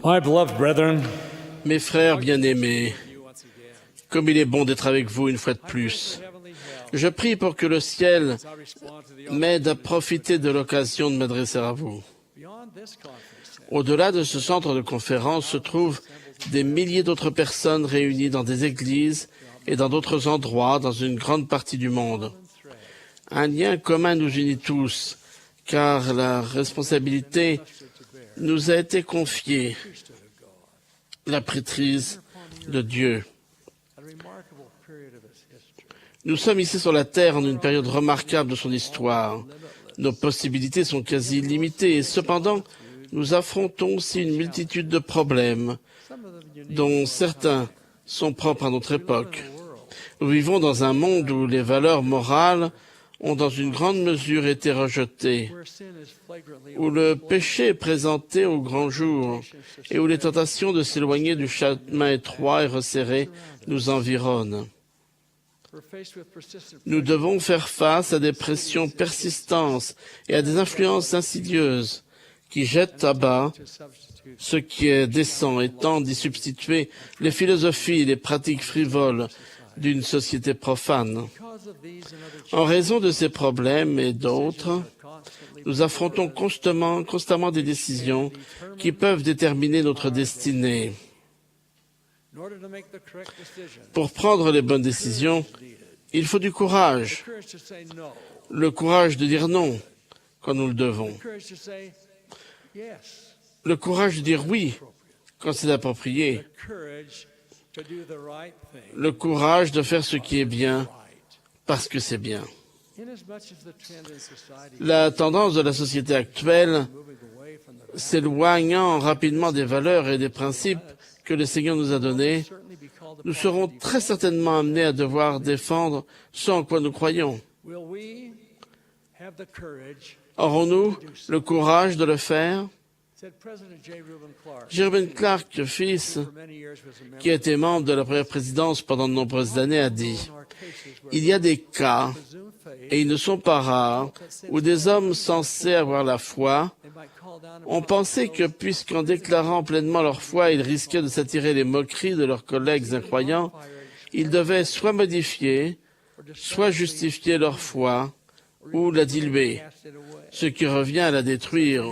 My beloved brethren, Mes frères bien-aimés, comme il est bon d'être avec vous une fois de plus. Je prie pour que le ciel m'aide à profiter de l'occasion de m'adresser à vous. Au-delà de ce centre de conférence se trouvent des milliers d'autres personnes réunies dans des églises et dans d'autres endroits dans une grande partie du monde. Un lien commun nous unit tous, car la responsabilité nous a été confiée, la prêtrise de Dieu. Nous sommes ici sur la terre en une période remarquable de son histoire. Nos possibilités sont quasi illimitées et cependant, nous affrontons aussi une multitude de problèmes, dont certains sont propres à notre époque. Nous vivons dans un monde où les valeurs morales ont dans une grande mesure été rejetées, où le péché est présenté au grand jour et où les tentations de s'éloigner du chemin étroit et resserré nous environnent. Nous devons faire face à des pressions persistantes et à des influences insidieuses qui jettent à bas ce qui est décent et tentent d'y substituer les philosophies et les pratiques frivoles d'une société profane. En raison de ces problèmes et d'autres, nous affrontons constamment des décisions qui peuvent déterminer notre destinée. Pour prendre les bonnes décisions, il faut du courage. Le courage de dire non quand nous le devons. Le courage de dire oui quand c'est approprié. Le courage de faire ce qui est bien parce que c'est bien. La tendance de la société actuelle s'éloignant rapidement des valeurs et des principes que le Seigneur nous a donnés, nous serons très certainement amenés à devoir défendre ce en quoi nous croyons. Aurons-nous le courage de le faire? J. Reuben Clark, fils, qui a été membre de la première présidence pendant de nombreuses années, a dit « Il y a des cas, et ils ne sont pas rares, où des hommes censés avoir la foi ont pensé que, puisqu'en déclarant pleinement leur foi, ils risquaient de s'attirer les moqueries de leurs collègues incroyants, ils devaient soit modifier, soit justifier leur foi, ou la diluer, ce qui revient à la détruire,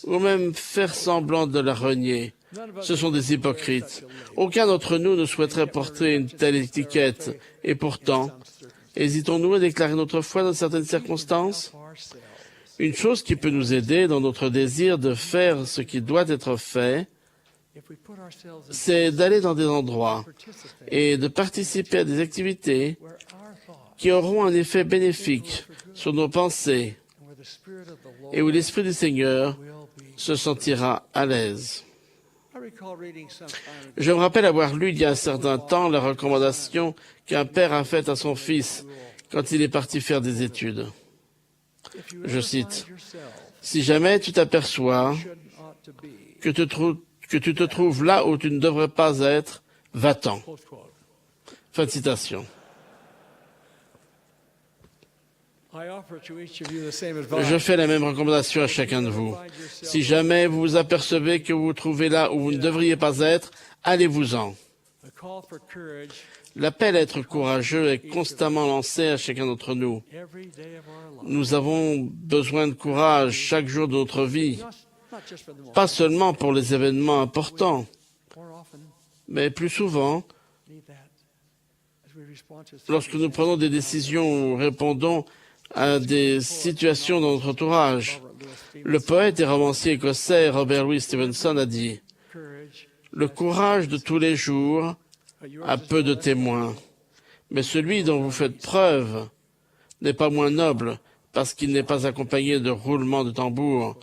ou même faire semblant de la renier. Ce sont des hypocrites. Aucun d'entre nous ne souhaiterait porter une telle étiquette, et pourtant, hésitons-nous à déclarer notre foi dans certaines circonstances? Une chose qui peut nous aider dans notre désir de faire ce qui doit être fait, c'est d'aller dans des endroits et de participer à des activités qui auront un effet bénéfique sur nos pensées et où l'Esprit du Seigneur se sentira à l'aise. Je me rappelle avoir lu il y a un certain temps la recommandation qu'un père a faite à son fils quand il est parti faire des études. Je cite, « Si jamais tu t'aperçois que tu te trouves là où tu ne devrais pas être, va-t'en. » Fin de citation. Je fais la même recommandation à chacun de vous. Si jamais vous vous apercevez que vous vous trouvez là où vous ne devriez pas être, allez-vous-en. L'appel à être courageux est constamment lancé à chacun d'entre nous. Nous avons besoin de courage chaque jour de notre vie, pas seulement pour les événements importants, mais plus souvent, lorsque nous prenons des décisions ou répondons à des situations dans notre entourage. Le poète et romancier écossais Robert Louis Stevenson a dit « Le courage de tous les jours a peu de témoins, mais celui dont vous faites preuve n'est pas moins noble parce qu'il n'est pas accompagné de roulements de tambour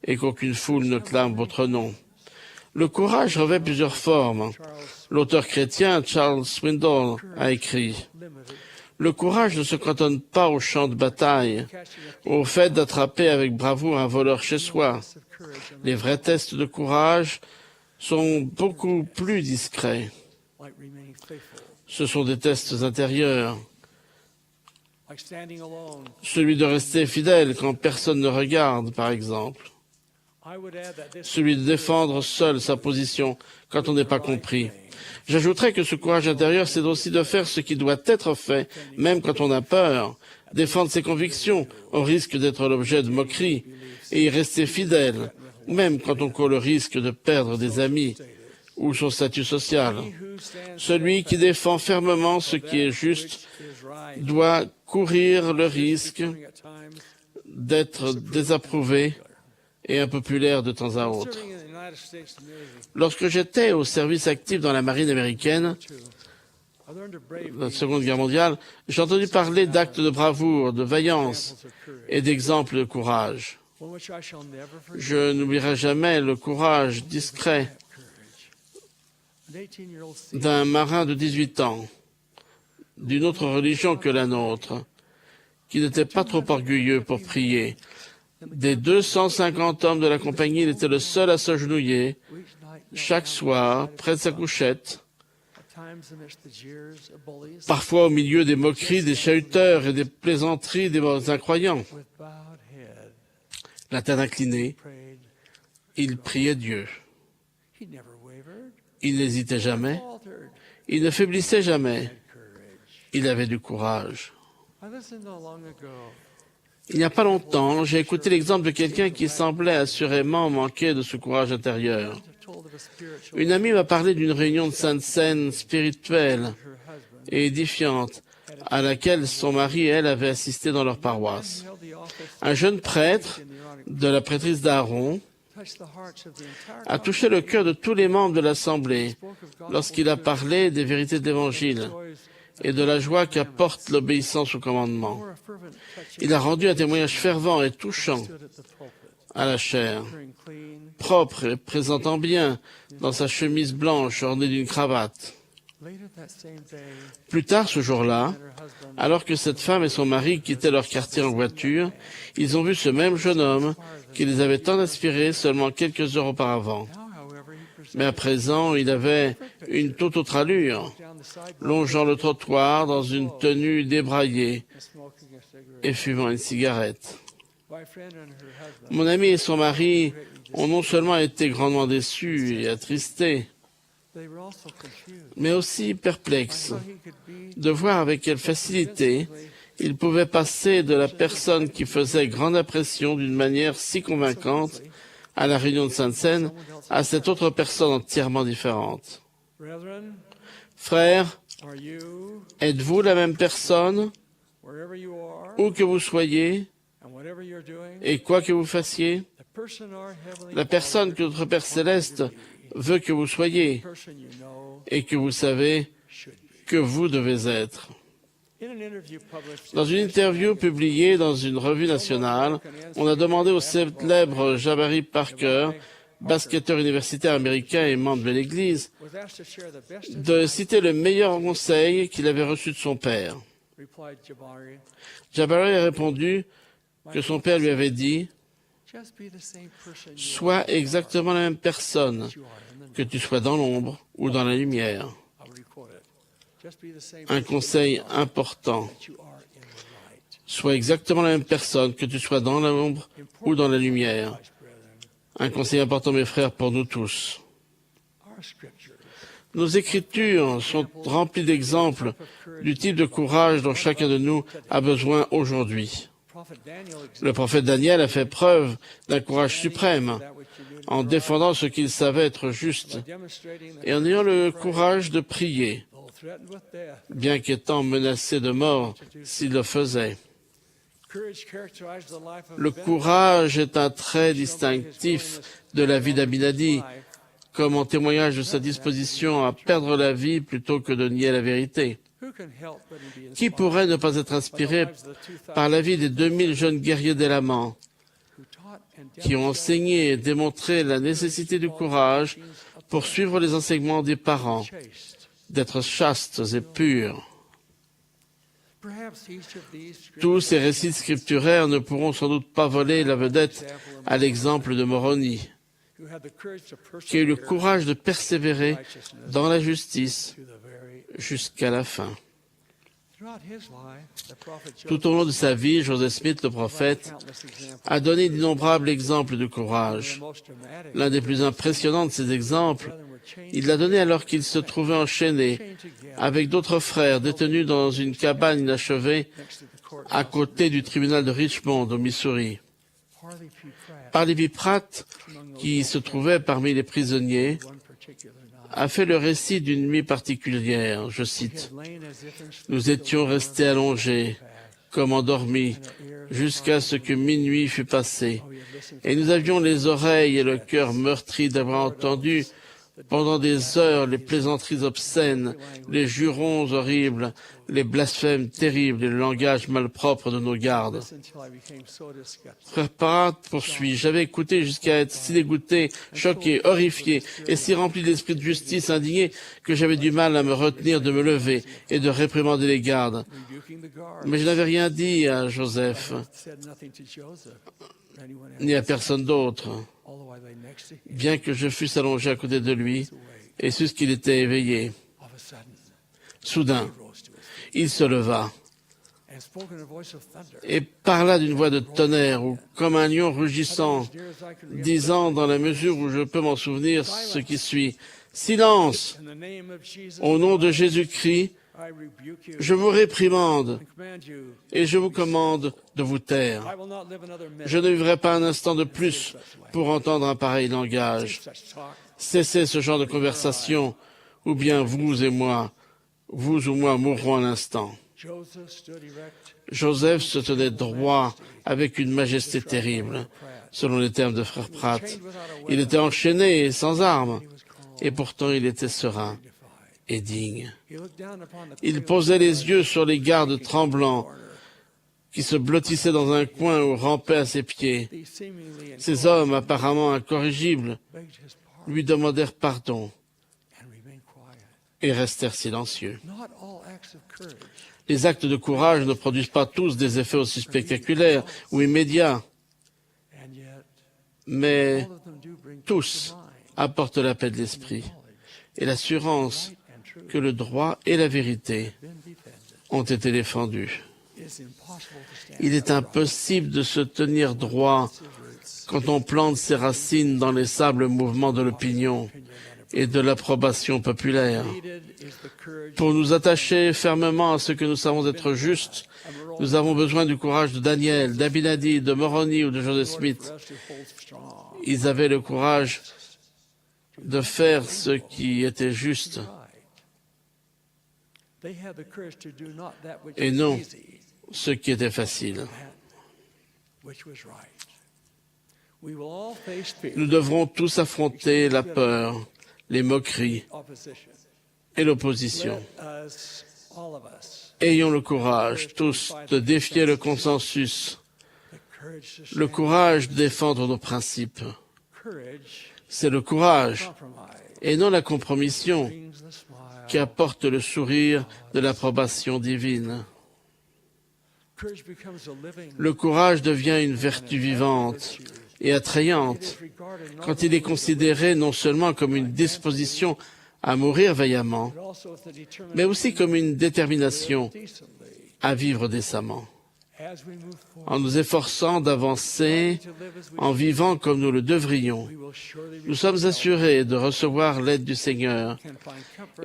et qu'aucune foule ne clame votre nom. » Le courage revêt plusieurs formes. L'auteur chrétien Charles Swindoll a écrit « Le courage ne se cantonne pas au champ de bataille, au fait d'attraper avec bravoure un voleur chez soi. Les vrais tests de courage sont beaucoup plus discrets. Ce sont des tests intérieurs. Celui de rester fidèle quand personne ne regarde, par exemple. celui de défendre seul sa position quand on n'est pas compris. J'ajouterais que ce courage intérieur, c'est aussi de faire ce qui doit être fait, même quand on a peur, défendre ses convictions au risque d'être l'objet de moqueries, et y rester fidèle, même quand on court le risque de perdre des amis ou son statut social. Celui qui défend fermement ce qui est juste doit courir le risque d'être désapprouvé et impopulaire de temps à autre. Lorsque j'étais au service actif dans la marine américaine, la Seconde Guerre mondiale, j'ai entendu parler d'actes de bravoure, de vaillance et d'exemples de courage. Je n'oublierai jamais le courage discret d'un marin de 18 ans, d'une autre religion que la nôtre, qui n'était pas trop orgueilleux pour prier. Des 250 hommes de la compagnie, il était le seul à s'agenouiller chaque soir près de sa couchette, parfois au milieu des moqueries, des chahuteurs et des plaisanteries des incroyants. La tête inclinée, il priait Dieu. Il n'hésitait jamais, il ne faiblissait jamais, il avait du courage. Il n'y a pas longtemps, j'ai écouté l'exemple de quelqu'un qui semblait assurément manquer de ce courage intérieur. Une amie m'a parlé d'une réunion de sainte scène spirituelle et édifiante à laquelle son mari et elle avaient assisté dans leur paroisse. Un jeune prêtre de la prêtrise d'Aaron a touché le cœur de tous les membres de l'Assemblée lorsqu'il a parlé des vérités de l'Évangile et de la joie qu'apporte l'obéissance au commandement. Il a rendu un témoignage fervent et touchant à la chair, propre et présentant bien dans sa chemise blanche ornée d'une cravate. Plus tard ce jour-là, alors que cette femme et son mari quittaient leur quartier en voiture, ils ont vu ce même jeune homme qui les avait tant inspirés seulement quelques heures auparavant. Mais à présent, il avait une toute autre allure, longeant le trottoir dans une tenue débraillée et fumant une cigarette. Mon ami et son mari ont non seulement été grandement déçus et attristés, mais aussi perplexes de voir avec quelle facilité il pouvait passer de la personne qui faisait grande impression d'une manière si convaincante à la réunion de Sainte-Seine à cette autre personne entièrement différente. Frères, êtes-vous la même personne, où que vous soyez, et quoi que vous fassiez? La personne que notre Père Céleste veut que vous soyez, et que vous savez que vous devez être. Dans une interview publiée dans une revue nationale, on a demandé au célèbre Jabari Parker, basketteur universitaire américain et membre de l'Église, de citer le meilleur conseil qu'il avait reçu de son père. Jabari a répondu que son père lui avait dit « Sois exactement la même personne, que tu sois dans l'ombre ou dans la lumière. » Un conseil important. Sois exactement la même personne, que tu sois dans l'ombre ou dans la lumière. Un conseil important, mes frères, pour nous tous. Nos Écritures sont remplies d'exemples du type de courage dont chacun de nous a besoin aujourd'hui. Le prophète Daniel a fait preuve d'un courage suprême en défendant ce qu'il savait être juste et en ayant le courage de prier, bien qu'étant menacé de mort s'il le faisait. Le courage est un trait distinctif de la vie d'Abinadi, comme en témoignage de sa disposition à perdre la vie plutôt que de nier la vérité. Qui pourrait ne pas être inspiré par la vie des 2000 jeunes guerriers d'Élaman qui ont enseigné et démontré la nécessité du courage pour suivre les enseignements des parents, d'être chastes et purs? Tous ces récits scripturaires ne pourront sans doute pas voler la vedette à l'exemple de Moroni, qui a eu le courage de persévérer dans la justice jusqu'à la fin. Tout au long de sa vie, Joseph Smith, le prophète, a donné d'innombrables exemples de courage. L'un des plus impressionnants de ces exemples, il l'a donné alors qu'il se trouvait enchaîné avec d'autres frères détenus dans une cabane inachevée à côté du tribunal de Richmond, au Missouri. Parley P. Pratt, qui se trouvait parmi les prisonniers, a fait le récit d'une nuit particulière. Je cite, « Nous étions restés allongés, comme endormis, jusqu'à ce que minuit fût passé, et nous avions les oreilles et le cœur meurtris d'avoir entendu pendant des heures les plaisanteries obscènes, les jurons horribles, les blasphèmes terribles et le langage malpropre de nos gardes. » Frère Pratt poursuit, « J'avais écouté jusqu'à être si dégoûté, choqué, horrifié et si rempli d'esprit de justice indigné que j'avais du mal à me retenir de me lever et de réprimander les gardes. Mais je n'avais rien dit à Joseph, ni à personne d'autre, bien que je fusse allongé à côté de lui et susse qu'il était éveillé. Soudain, il se leva et parla d'une voix de tonnerre ou comme un lion rugissant, disant dans la mesure où je peux m'en souvenir ce qui suit, « Silence! Au nom de Jésus-Christ, je vous réprimande et je vous commande de vous taire. Je ne vivrai pas un instant de plus pour entendre un pareil langage. Cessez ce genre de conversation, ou bien vous et moi, vous ou moi mourrons à l'instant. » Joseph se tenait droit avec une majesté terrible, selon les termes de frère Pratt. Il était enchaîné et sans armes, et pourtant il était serein et digne. Il posait les yeux sur les gardes tremblants qui se blottissaient dans un coin ou rampaient à ses pieds. Ces hommes, apparemment incorrigibles, lui demandèrent pardon et restèrent silencieux. Les actes de courage ne produisent pas tous des effets aussi spectaculaires ou immédiats, mais tous apportent la paix de l'esprit et l'assurance que le droit et la vérité ont été défendus. Il est impossible de se tenir droit quand on plante ses racines dans les sables mouvements de l'opinion et de l'approbation populaire. Pour nous attacher fermement à ce que nous savons être juste, nous avons besoin du courage de Daniel, d'Abinadi, de Moroni ou de Joseph Smith. Ils avaient le courage de faire ce qui était juste et non ce qui était facile. Nous devrons tous affronter la peur, les moqueries et l'opposition. Ayons le courage, tous, de défier le consensus, le courage de défendre nos principes. C'est le courage, et non la compromission, qui apporte le sourire de l'approbation divine. Le courage devient une vertu vivante et attrayante quand il est considéré non seulement comme une disposition à mourir vaillamment, mais aussi comme une détermination à vivre décemment. En nous efforçant d'avancer, en vivant comme nous le devrions, nous sommes assurés de recevoir l'aide du Seigneur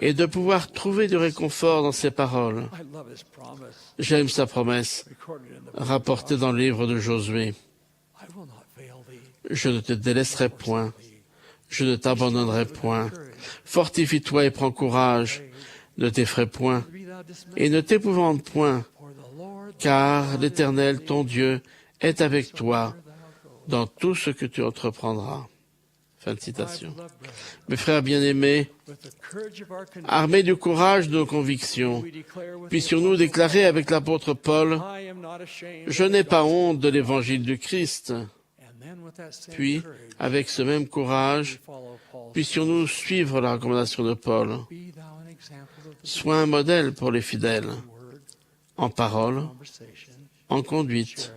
et de pouvoir trouver du réconfort dans ses paroles. J'aime sa promesse, rapportée dans le livre de Josué. Je ne te délaisserai point, je ne t'abandonnerai point. Fortifie-toi et prends courage, ne t'effraie point et ne t'épouvante point, car l'Éternel, ton Dieu, est avec toi dans tout ce que tu entreprendras. Fin de citation. Mes frères bien-aimés, armés du courage de nos convictions, puissions-nous déclarer avec l'apôtre Paul, « Je n'ai pas honte de l'évangile du Christ ». Puis, avec ce même courage, puissions-nous suivre la recommandation de Paul. Sois un modèle pour les fidèles, en parole, en conduite,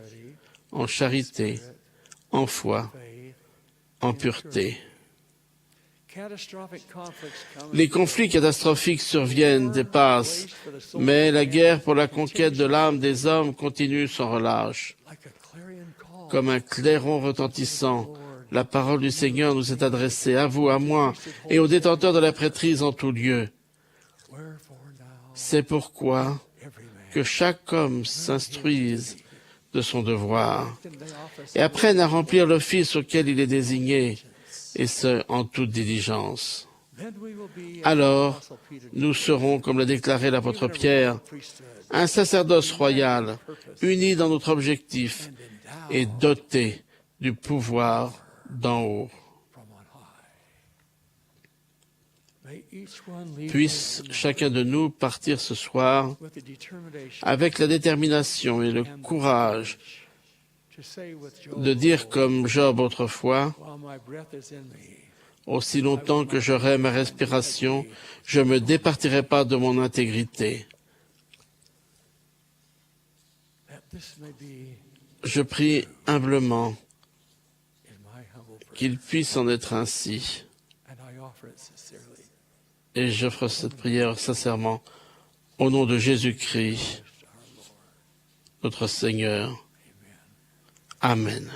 en charité, en foi, en pureté. Les conflits catastrophiques surviennent et passent, mais la guerre pour la conquête de l'âme des hommes continue sans relâche. Comme un clairon retentissant, la parole du Seigneur nous est adressée, à vous, à moi, et aux détenteurs de la prêtrise en tout lieu. C'est pourquoi que chaque homme s'instruise de son devoir et apprenne à remplir l'office auquel il est désigné, et ce, en toute diligence. Alors, nous serons, comme l'a déclaré l'apôtre Pierre, un sacerdoce royal, uni dans notre objectif et doté du pouvoir d'en haut. Puisse chacun de nous partir ce soir avec la détermination et le courage de dire comme Job autrefois, aussi longtemps que j'aurai ma respiration, je ne me départirai pas de mon intégrité. Je prie humblement qu'il puisse en être ainsi. Et j'offre cette prière sincèrement au nom de Jésus-Christ, notre Seigneur. Amen.